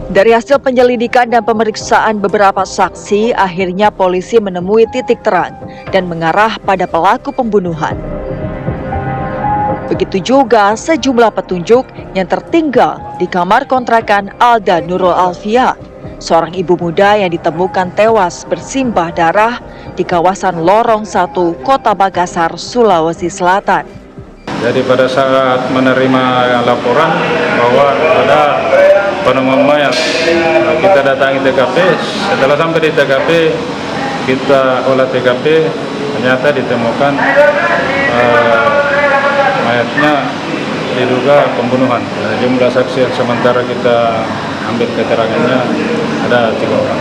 Dari hasil penyelidikan dan pemeriksaan beberapa saksi, akhirnya polisi menemui titik terang dan mengarah pada pelaku pembunuhan. Begitu juga sejumlah petunjuk yang tertinggal di kamar kontrakan Alda Nurul Alfia, seorang ibu muda yang ditemukan tewas bersimbah darah di kawasan Lorong 1, Kota Makassar, Sulawesi Selatan. Jadi pada saat menerima laporan bahwa ada penemuan mayat, kita datangi TKP. Setelah sampai di TKP, kita olah TKP, ternyata ditemukan mayatnya diduga pembunuhan. Jumlah saksi yang sementara kita ambil keterangannya ada 3 orang.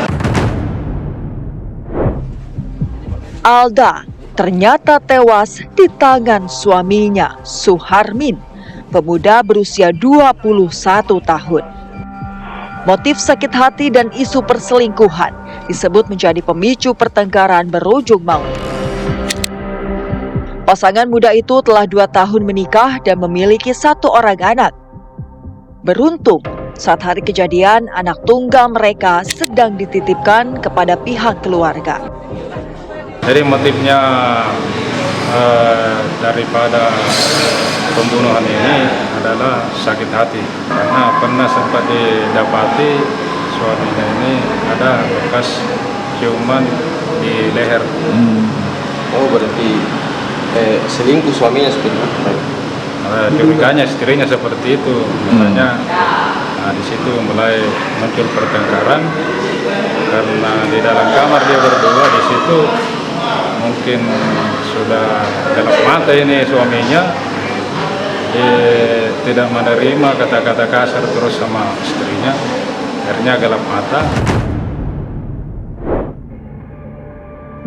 Alda ternyata tewas di tangan suaminya, Suharmin, pemuda berusia 21 tahun. Motif sakit hati dan isu perselingkuhan disebut menjadi pemicu pertengkaran berujung maut. Pasangan muda itu telah 2 tahun menikah dan memiliki 1 orang anak. Beruntung, saat hari kejadian, anak tunggal mereka sedang dititipkan kepada pihak keluarga. Jadi motifnya daripada pembunuhan ini adalah sakit hati, karena pernah sempat didapati suaminya ini ada bekas ciuman di leher. Oh, berarti selingkuh suaminya seperti itu? Curiganya istrinya seperti itu, makanya di situ mulai muncul pertengkaran karena di dalam kamar dia berdua. Di situ mungkin sudah gelap mata ini suaminya, tidak menerima kata-kata kasar terus sama istrinya, akhirnya gelap mata.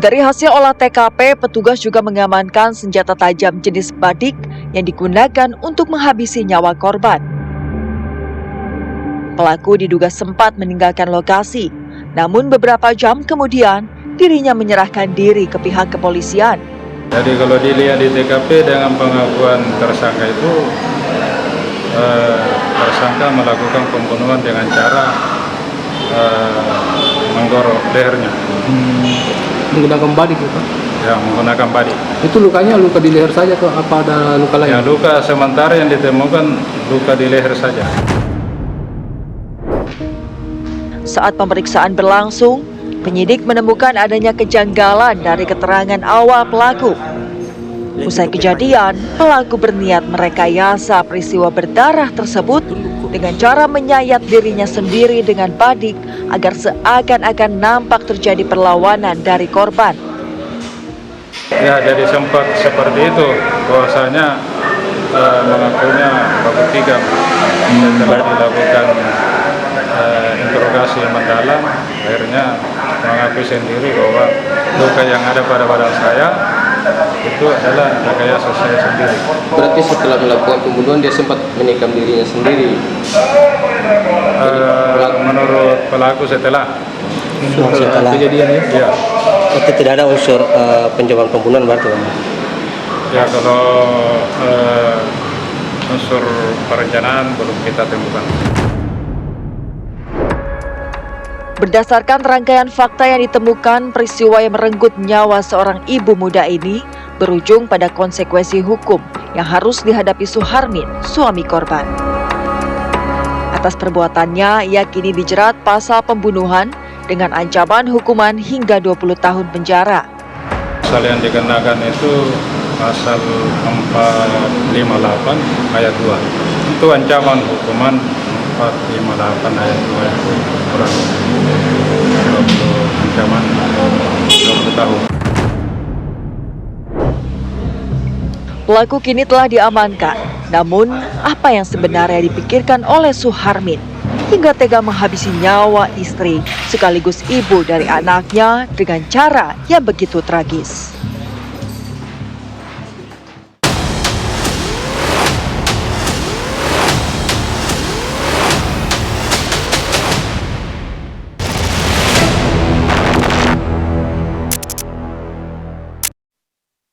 Dari hasil olah TKP, petugas juga mengamankan senjata tajam jenis badik yang digunakan untuk menghabisi nyawa korban. Pelaku diduga sempat meninggalkan lokasi, namun beberapa jam kemudian dirinya menyerahkan diri ke pihak kepolisian. Jadi kalau dilihat di TKP dengan pengakuan tersangka itu, tersangka melakukan pembunuhan dengan cara menggorok lehernya. Menggunakan badik ya, Pak? Ya, menggunakan badik. Itu lukanya luka di leher saja atau apa ada luka lain? Ya, luka sementara yang ditemukan luka di leher saja. Saat pemeriksaan berlangsung, penyidik menemukan adanya kejanggalan dari keterangan awal pelaku. Usai kejadian, pelaku berniat merekayasa peristiwa berdarah tersebut dengan cara menyayat dirinya sendiri dengan badik agar seakan-akan nampak terjadi perlawanan dari korban. Ya, jadi sempat seperti itu, bahwasanya mengakunya baku tikam. Setelah dilakukan interogasi mendalam, akhirnya mengakui sendiri bahwa luka yang ada pada badan saya itu adalah rekayasa saya sendiri. Berarti setelah melakukan pembunuhan dia sempat menikam dirinya sendiri? Menurut pelaku setelah kejadian ya? Ya. Itu tidak ada unsur pencobaan pembunuhan berarti, Bang? Ya, kalau unsur perencanaan belum kita temukan. Berdasarkan rangkaian fakta yang ditemukan, peristiwa yang merenggut nyawa seorang ibu muda ini berujung pada konsekuensi hukum yang harus dihadapi Suharmin, suami korban. Atas perbuatannya, ia kini dijerat pasal pembunuhan dengan ancaman hukuman hingga 20 tahun penjara. Pasal yang dikenakan itu pasal 458 ayat 2. Itu ancaman hukuman 458 ayat 2 itu kurang 20, ancaman 20 tahun. Pelaku kini telah diamankan. Namun, apa yang sebenarnya dipikirkan oleh Suharmin hingga tega menghabisi nyawa istri sekaligus ibu dari anaknya dengan cara yang begitu tragis?